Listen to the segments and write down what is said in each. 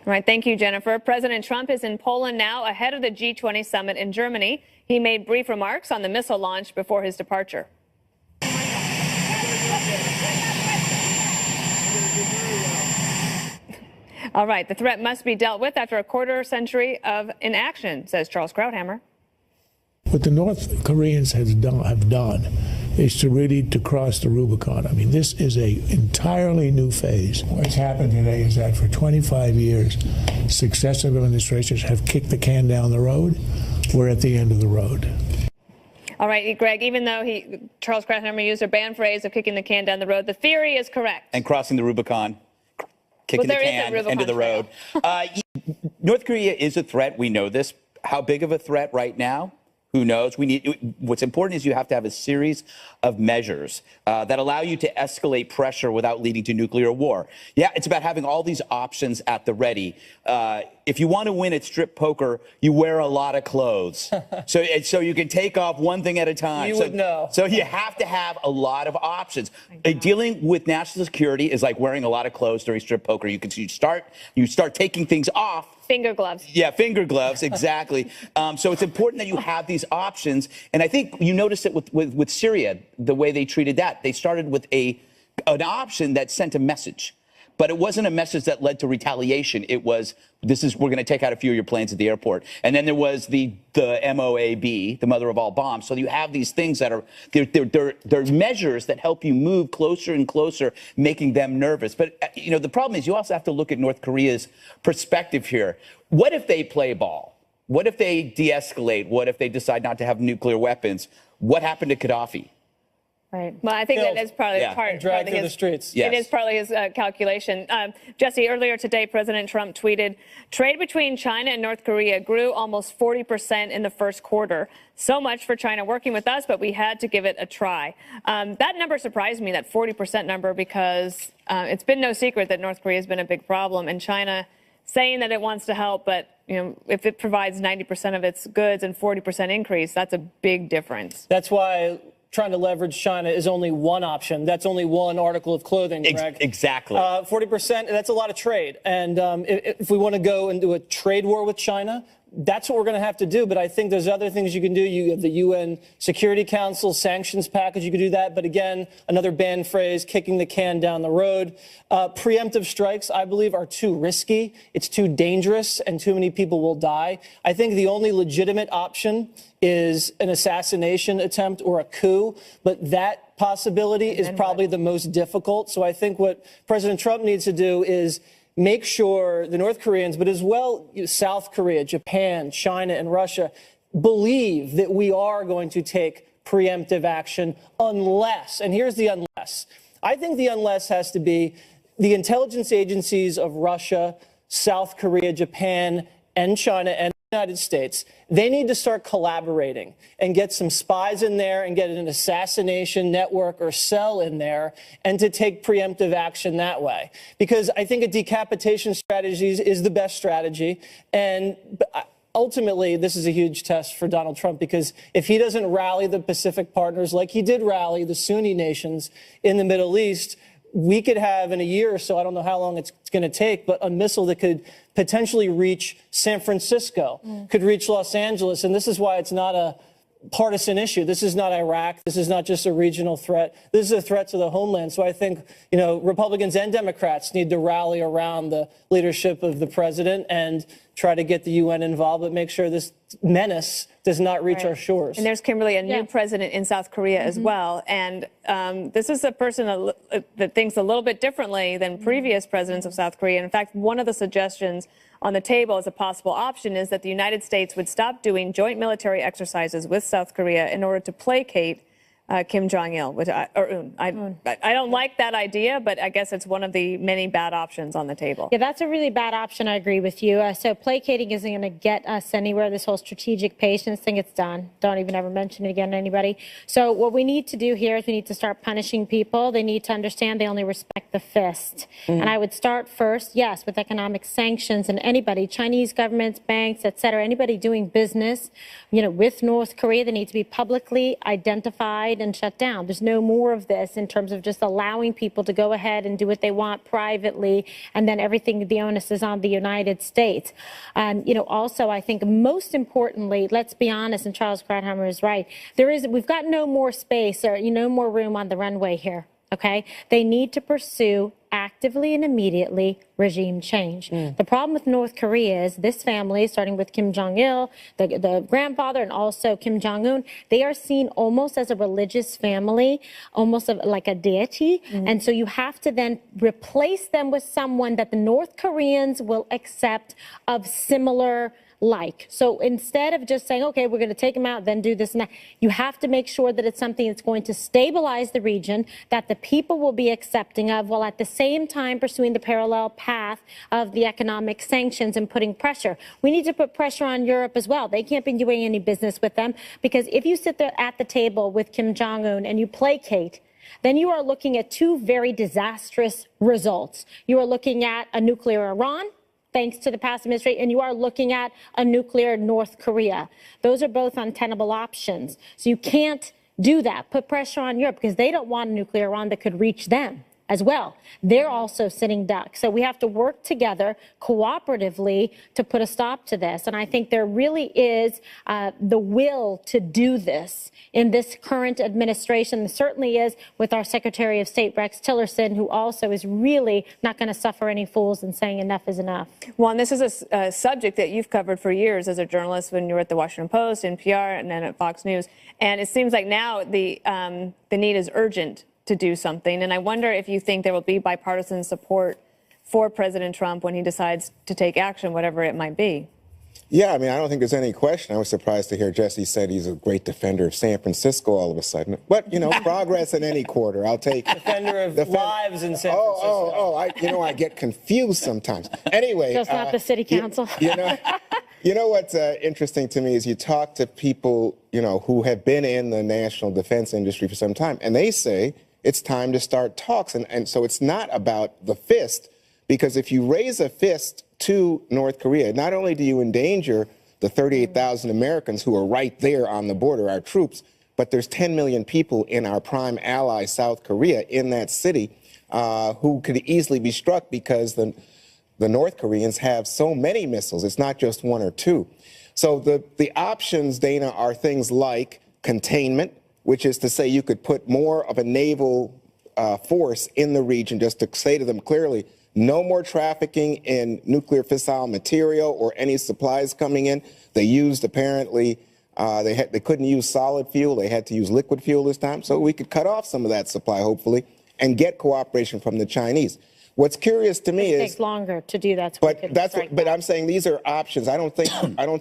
All right, thank you, Jennifer. President Trump is in Poland now ahead of the G20 summit in Germany. He made brief remarks on the missile launch before his departure. All right, the threat must be dealt with after a quarter century of inaction, says Charles Krauthammer. What the North Koreans have done is to cross the Rubicon. I mean, this is a entirely new phase. What's happened today is that for 25 years, successive administrations have kicked the can down the road. We're at the end of the road. All right, Greg, even though Charles Krauthammer used a banned phrase of kicking the can down the road, the theory is correct. And crossing the Rubicon, kicking the can into the road. North Korea is a threat. We know this. How big of a threat right now? Who knows? What's important is you have to have a series of measures that allow you to escalate pressure without leading to nuclear war. Yeah, it's about having all these options at the ready. If you want to win at strip poker, you wear a lot of clothes. so you can take off one thing at a time. You would know. So you have to have a lot of options. Dealing with national security is like wearing a lot of clothes during strip poker. You start taking things off. Finger gloves. Yeah, finger gloves, exactly. So it's important that you have these options. And I think you noticed it with Syria, the way they treated that. They started with an option that sent a message. But it wasn't a message that led to retaliation. It was, we're going to take out a few of your planes at the airport. And then there was the MOAB, the mother of all bombs. So you have these things that are, they're measures that help you move closer and closer, making them nervous. But, the problem is you also have to look at North Korea's perspective here. What if they play ball? What if they de-escalate? What if they decide not to have nuclear weapons? What happened to Gaddafi? Right. Well, I think that is probably part dragged through the streets. Yes. It is partly his calculation. Jesse, earlier today, President Trump tweeted, trade between China and North Korea grew almost 40% in the first quarter. So much for China working with us, but we had to give it a try. That number surprised me, that 40% number, because it's been no secret that North Korea has been a big problem, and China saying that it wants to help, but if it provides 90% of its goods and 40% increase, that's a big difference. That's why trying to leverage China is only one option. That's only one article of clothing, Greg. Exactly. 40%, that's a lot of trade. And if we want to go into a trade war with China, that's what we're going to have to do. But I think there's other things you can do. You have the UN Security Council sanctions package. You can do that. But again, another banned phrase, kicking the can down the road. Preemptive strikes, I believe, are too risky. It's too dangerous, and too many people will die. I think the only legitimate option is an assassination attempt or a coup. But that possibility is probably the most difficult. So I think what President Trump needs to do is make sure the North Koreans, but as well South Korea, Japan, China, and Russia, believe that we are going to take preemptive action unless, and here's the unless. I think the unless has to be the intelligence agencies of Russia, South Korea, Japan, and China, and the United States, they need to start collaborating and get some spies in there and get an assassination network or cell in there and to take preemptive action that way. Because I think a decapitation strategy is the best strategy. And ultimately, this is a huge test for Donald Trump, because if he doesn't rally the Pacific partners like he did rally the Sunni nations in the Middle East, we could have in a year or so, I don't know how long it's going to take, but a missile that could potentially reach San Francisco, could reach Los Angeles. And this is why it's not a partisan issue. This is not Iraq. This is not just a regional threat. This is a threat to the homeland. So I think, Republicans and Democrats need to rally around the leadership of the president and try to get the UN involved, but make sure this menace does not reach our shores. And there's Kimberly, a new president in South Korea as well. And this is a person that thinks a little bit differently than previous presidents of South Korea. In fact, one of the suggestions on the table as a possible option is that the United States would stop doing joint military exercises with South Korea in order to placate Kim Jong-il, which I don't like that idea, but I guess it's one of the many bad options on the table. Yeah, that's a really bad option. I agree with you. So placating isn't going to get us anywhere. This whole strategic patience thing, it's done. Don't even ever mention it again to anybody. So what we need to do here is we need to start punishing people. They need to understand they only respect the fist. And I would start first, yes, with economic sanctions, and anybody, Chinese governments, banks, et cetera, anybody doing business, with North Korea, they need to be publicly identified and shut down. There's no more of this in terms of just allowing people to go ahead and do what they want privately, and then everything, the onus is on the United States. Also, I think most importantly, let's be honest, and Charles Krauthammer is right, we've got no more space or no more room on the runway here. Okay, they need to pursue actively and immediately regime change. The problem with North Korea is this family, starting with Kim Jong-il, the grandfather, and also Kim Jong-un, they are seen almost as a religious family, almost like a deity. And so you have to then replace them with someone that the North Koreans will accept of similar like. So instead of just saying, okay, we're going to take them out, then do this and that, you have to make sure that it's something that's going to stabilize the region, that the people will be accepting of, while at the same time pursuing the parallel path of the economic sanctions and putting pressure. We need to put pressure on Europe as well. They can't be doing any business with them, because if you sit there at the table with Kim Jong-un and you placate, then you are looking at two very disastrous results. You are looking at a nuclear Iran, thanks to the past administration, and you are looking at a nuclear North Korea. Those are both untenable options. So you can't do that. Put pressure on Europe, because they don't want a nuclear Iran that could reach them as well. They're also sitting ducks. So we have to work together cooperatively to put a stop to this. And I think there really is the will to do this in this current administration. There certainly is with our Secretary of State, Rex Tillerson, who also is really not going to suffer any fools in saying enough is enough. Juan, this is a subject that you've covered for years as a journalist when you were at the Washington Post, NPR, and then at Fox News. And it seems like now the need is urgent to do something. And I wonder if you think there will be bipartisan support for President Trump when he decides to take action, whatever it might be. Yeah, I mean, I don't think there's any question. I was surprised to hear Jesse said he's a great defender of San Francisco all of a sudden. But, progress in any quarter. I'll take. Defender of lives in San Francisco. I get confused sometimes. Anyway. Just not the city council. You know what's interesting to me is you talk to people, who have been in the national defense industry for some time, and they say it's time to start talks. And so it's not about the fist, because if you raise a fist to North Korea, not only do you endanger the 38,000 Americans who are right there on the border, our troops, but there's 10 million people in our prime ally, South Korea, in that city who could easily be struck, because the North Koreans have so many missiles. It's not just one or two. So the options, Dana, are things like containment, which is to say you could put more of a naval force in the region, just to say to them clearly, no more trafficking in nuclear fissile material or any supplies coming in. They used, apparently, they couldn't use solid fuel. They had to use liquid fuel this time. So we could cut off some of that supply, hopefully, and get cooperation from the Chinese. What's curious to me is it takes longer to do that. But I'm saying these are options. I don't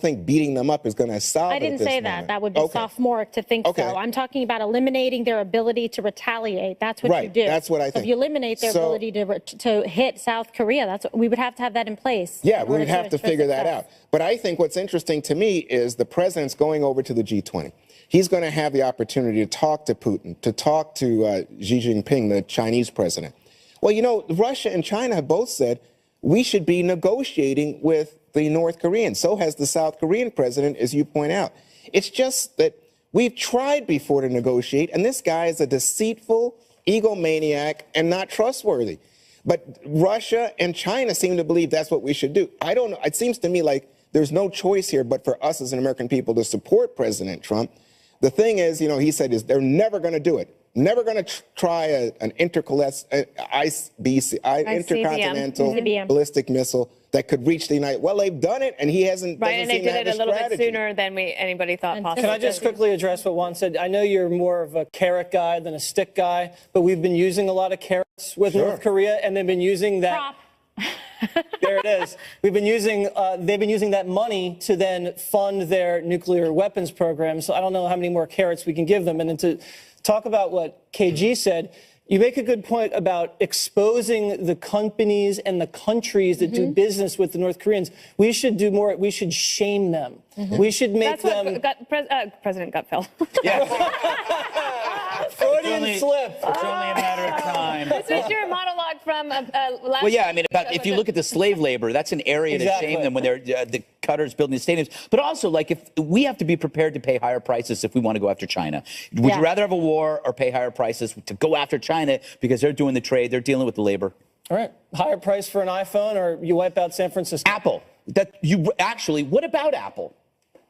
think beating them up is going to solve it. I didn't say that. That would be sophomore to think so. I'm talking about eliminating their ability to retaliate. That's what you do. That's what I think. So if you eliminate their ability to hit South Korea, that's what we would have to have that in place. Yeah, we would have to figure that out. But I think what's interesting to me is the president's going over to the G20. He's going to have the opportunity to talk to Putin, to talk to Xi Jinping, the Chinese president. Well, Russia and China have both said we should be negotiating with the North Koreans. So has the South Korean president, as you point out. It's just that we've tried before to negotiate, and this guy is a deceitful egomaniac and not trustworthy. But Russia and China seem to believe that's what we should do. I don't know. It seems to me like there's no choice here but for us as an American people to support President Trump. The thing is, he said is they're never going to do it. Never going to try an intercontinental ballistic missile that could reach the United. Well, they've done it, and he hasn't. Right, and they did it a little bit sooner than anybody thought possible. Can I just quickly address what Juan said? I know you're more of a carrot guy than a stick guy, but we've been using a lot of carrots with North Korea, and they've been using that. There it is. They've been using that money to then fund their nuclear weapons program. So I don't know how many more carrots we can give them. And then to talk about what KG said, you make a good point about exposing the companies and the countries that do business with the North Koreans. We should do more. We should shame them. We should make them. President Gutfeld. Freudian slip. It's only a matter of time. This was your monologue from last. Well, yeah, I mean, if you look at the slave labor, that's an area to shame them when they're cutters building the stadiums, but also like if we have to be prepared to pay higher prices if we want to go after China. Would you rather have a war or pay higher prices to go after China because they're doing the trade, they're dealing with the labor? All right. Higher price for an iPhone, or you wipe out San Francisco? Apple. What about Apple?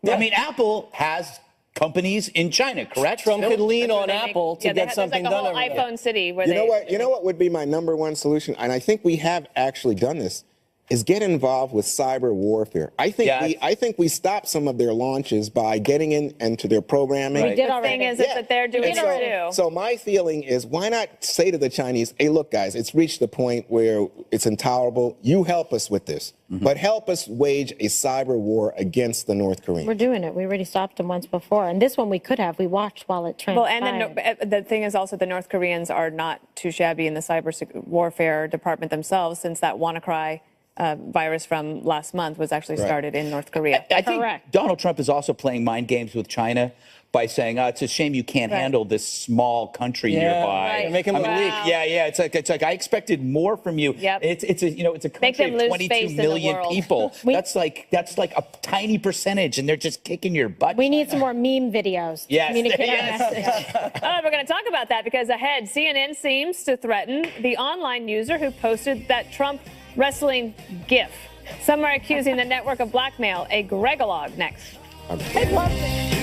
I mean, Apple has companies in China, correct? Trump could lean on Apple to get something done. There's like a whole iPhone city where You know what would be my number one solution, and I think we have actually done this, is get involved with cyber warfare. I think we stopped some of their launches by getting into their programming. We did already. The thing is that they're doing it too. So my feeling is, why not say to the Chinese, hey, look, guys, it's reached the point where it's intolerable. You help us with this, but help us wage a cyber war against the North Koreans. We're doing it. We already stopped them once before. And this one we could have. We watched while it transpired. Well, and the thing is also the North Koreans are not too shabby in the cyber warfare department themselves, since that WannaCry virus from last month was actually started in North Korea. I think Donald Trump is also playing mind games with China by saying, it's a shame you can't handle this small country nearby. Make him leak. Yeah. It's like I expected more from you. Yep. It's a country of 22 million people. That's like a tiny percentage, and they're just kicking your butt. We need some more meme videos. Yes. Communicate our message. We're going to talk about that because ahead, CNN seems to threaten the online user who posted that Trump wrestling GIF. Some are accusing the network of blackmail. A Gregologue next. Okay.